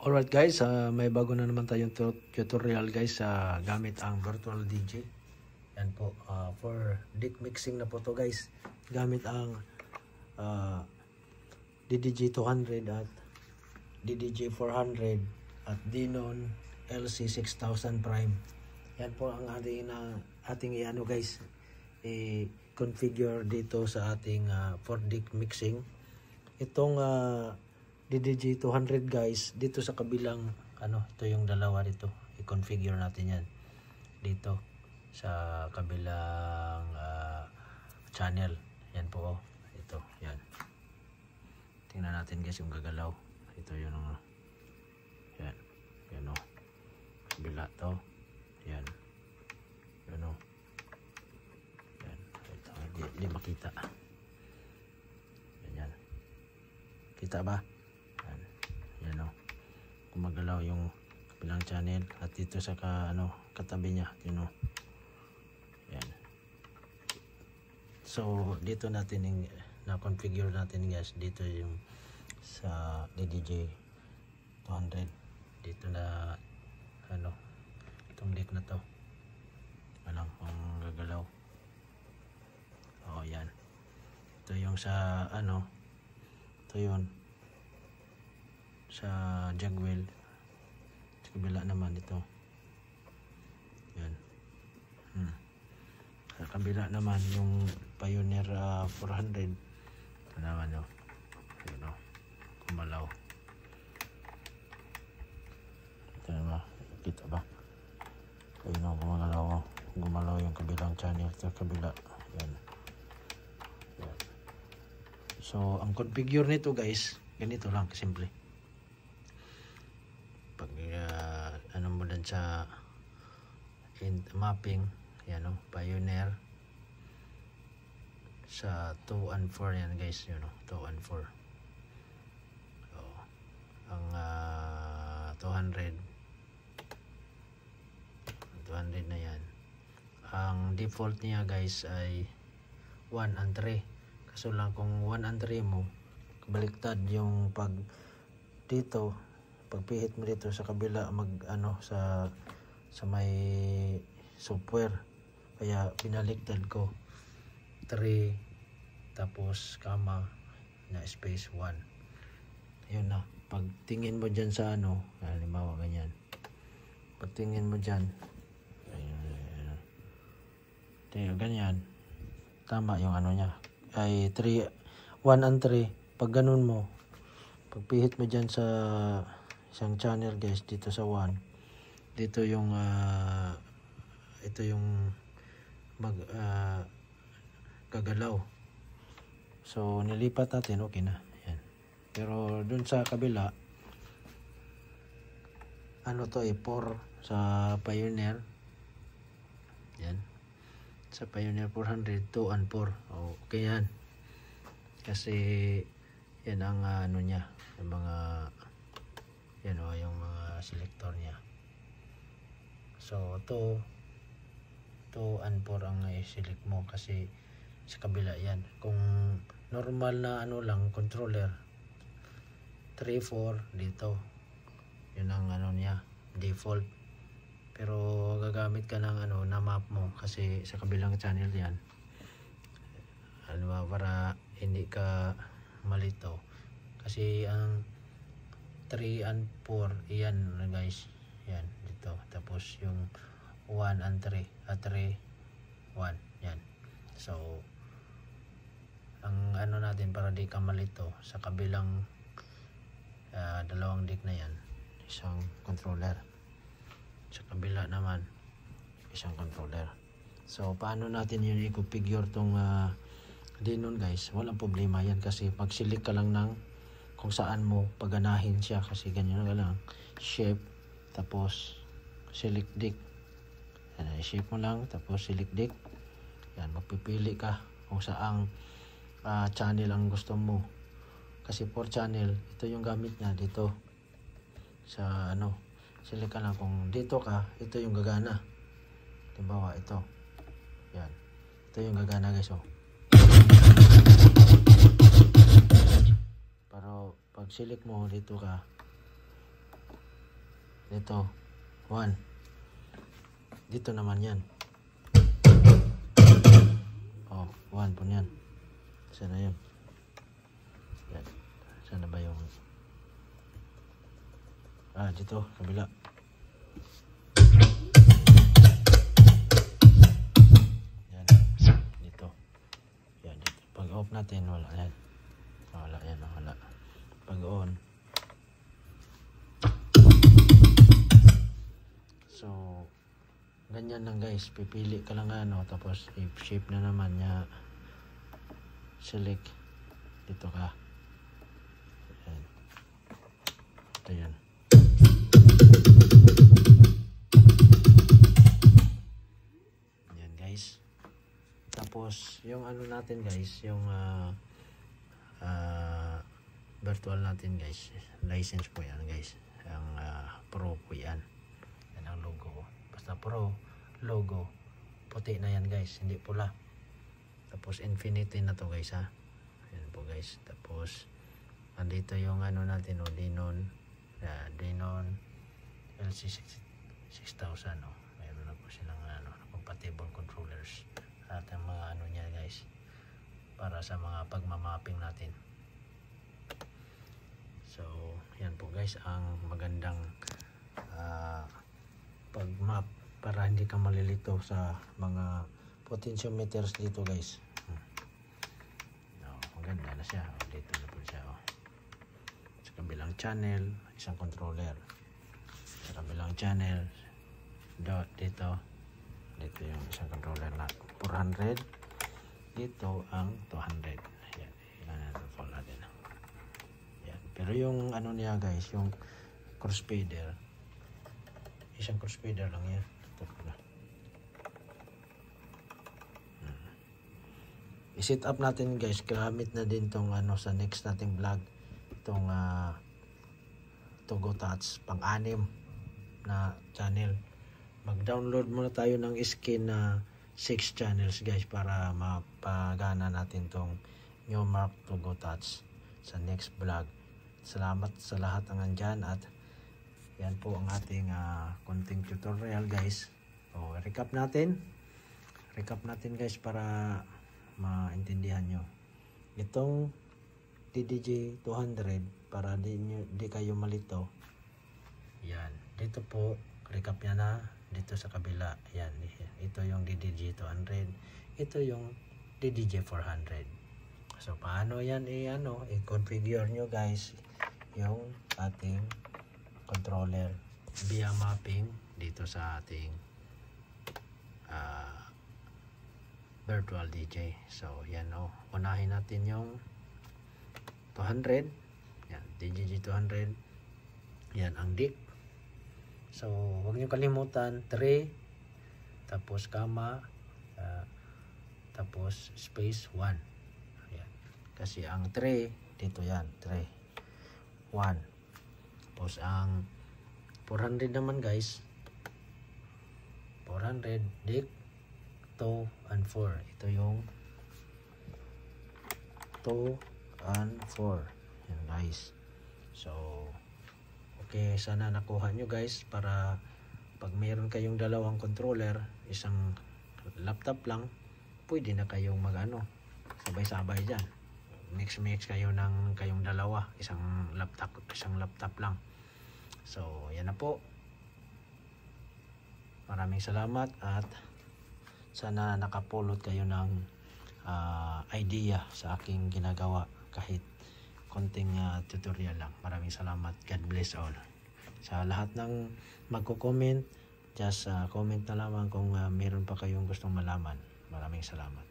Alright guys, may bago na naman tayong tutorial guys gamit ang virtual DJ. Yan po, for deck mixing na po to guys. Gamit ang DDG 200 at DDG 400 at Denon LC 6000 Prime. Yan po ang ating iano guys, i-configure dito sa ating for deck mixing. Itong DDG 200 guys, dito sa kabilang ito yung dalawa dito, i-configure natin yan dito sa kabilang channel. Yan po, ito, yan. Tingnan natin guys yung gagalaw. Ito yun, yan, yan o, kabila to, yan, yan o, yan, ito, hindi makita, yan, kita ba? Yan o, gumagalaw yung kabilang channel at dito sa katabi niya, yun o, yan. So dito natin na-configure natin guys, dito yung sa DDG 200, dito na itong deck na to, walang kung gagalaw. O yan, ito yung sa ito yun sa jugwheel, sa kabila naman ito, yan. Sa kabila naman yung Pioneer 400, ito naman o, yun o, kumalaw. Ito naman, kita ba? Ayun o, gumalaw yung kabilang channel sa kabila, yan. Yan. So ang configure nito guys, ganito lang kasimple. Pag mo din sa mapping, yan o, Pioneer sa 2 and 4 yan guys, yun o, 2 and 4. So ang 200 na yan, ang default niya guys ay 1 and 3. Kaso lang kung 1 and 3 mo, baliktad yung pag dito, pagpihit mo dito sa kabila, sa may software, kaya binaliktad ko 3 tapos kama na space 1. Yun na, pag tingin mo dyan sa halimbawa ganyan, pag tingin mo dyan, ganyan, tama yung niya ay 1 and 3. Pag ganun mo, pagpihit mo dyan sa isang channel guys, dito sa 1, dito yung ito yung gagalaw. So nilipat natin, okay na yan. Pero dun sa kabila, to 4 sa Pioneer, yan, sa Pioneer 400, 2 and 4. Okay yan, kasi yan ang niya, yung mga yan o, yung mga selector niya. So 2 and 4 ang i-select mo, kasi sa kabila yan. Kung normal na lang controller, 3, 4 dito, yun ang niya, default. Pero gagamit ka ng na map mo, kasi sa kabilang channel yan, para hindi ka malito. Kasi ang 3 and 4 yan guys, yan dito, tapos yung 1 and 3 3, 1 yan. So ang natin, para di ka malito, sa kabilang dalawang deck na yan, isang controller, sa kabila naman isang controller. So paano natin yun i-configure tong Denon guys? Walang problema yan, kasi mag-select ka lang ng kung saan mo paganahin siya, kasi ganyan na lang, shape, tapos select deck, yan, shape mo lang, tapos select deck, yan, magpipili ka kung saang channel ang gusto mo, kasi 4 channel ito yung gamit niya dito sa select ka lang kung dito ka, ito yung gagana. Halimbawa ito, yan, ito yung gagana guys. Pero pag select mo dito ka, Dito 1. Dito naman yan. Oh, 1 po yan. Sana yun. Yan. Sana ba yung dito, kabila. Yan. Dito. Yan, dito. Pag off natin, wala yan. Wala yan, wala. Pag on. So, ganyan lang guys. Pipili ka lang tapos shape na naman niya. Select. Dito ka. Yan. Ito yan. Yan guys. Tapos, yung natin guys, yung virtual natin guys, license po yan guys. Ang Pro po yan. Yan ang logo. Basta Pro logo. Puti na yan guys, hindi pula. Tapos infinity na to guys ha. Yan po guys. Tapos andito yung natin Denon LC6000 mayroon na po silang compatible controllers at ang mga niya guys para sa mga pagmamapping natin. So yan po guys ang magandang pag-map para hindi ka malilito sa mga potentiometers dito guys. Maganda na siya. Dito na po siya. Sa kabilang channel, isang controller. Sa kabilang channel, dito yung isang controller na 400. Dito ang 200. Yan. Yan ang fall natin. Yan. Pero yung niya guys, yung crossfader, isang crossfader lang yan. Ito pala. I-set up natin guys, gamit na din tong sa next nating vlog, itong Togo Touch pang-6 na channel. Mag-download muna tayo ng skin na 6 channels guys para mapagana natin tong Neomark Togo Touch sa next vlog. Salamat sa lahat ng nandyan at yan po ang ating konting tutorial guys. So, recap natin guys para maintindihan nyo. Itong DDJ 200 para di kayo malito. Yan. Dito po, recap niya na. Dito sa kabila. Yan. Ito yung DDJ 200. Ito yung DDJ 400. So, paano yan i-configure nyo guys yung ating controller via mapping dito sa ating virtual DJ. So yan unahin natin yung 200. Yan, DDJ 200. Yan ang DIC. So huwag niyo kalimutan 3 tapos comma tapos space 1. Yan. Kasi ang 3 dito yan, 3 1. Tapos ang 400 naman guys, 400 DIC 2 and 4. Ito yung 2 and 4. Yan guys. So okay, sana nakuha nyo guys para pag mayroon kayong dalawang controller, isang laptop lang, pwede na kayong sabay-sabay dyan. Mix kayo ng kayong dalawa, isang laptop lang. So yan na po. Maraming salamat at sana nakapulot kayo ng idea sa aking ginagawa kahit konting tutorial lang. Maraming salamat. God bless all. Sa lahat ng magko-comment, just comment na lamang kung meron pa kayong gustong malaman. Maraming salamat.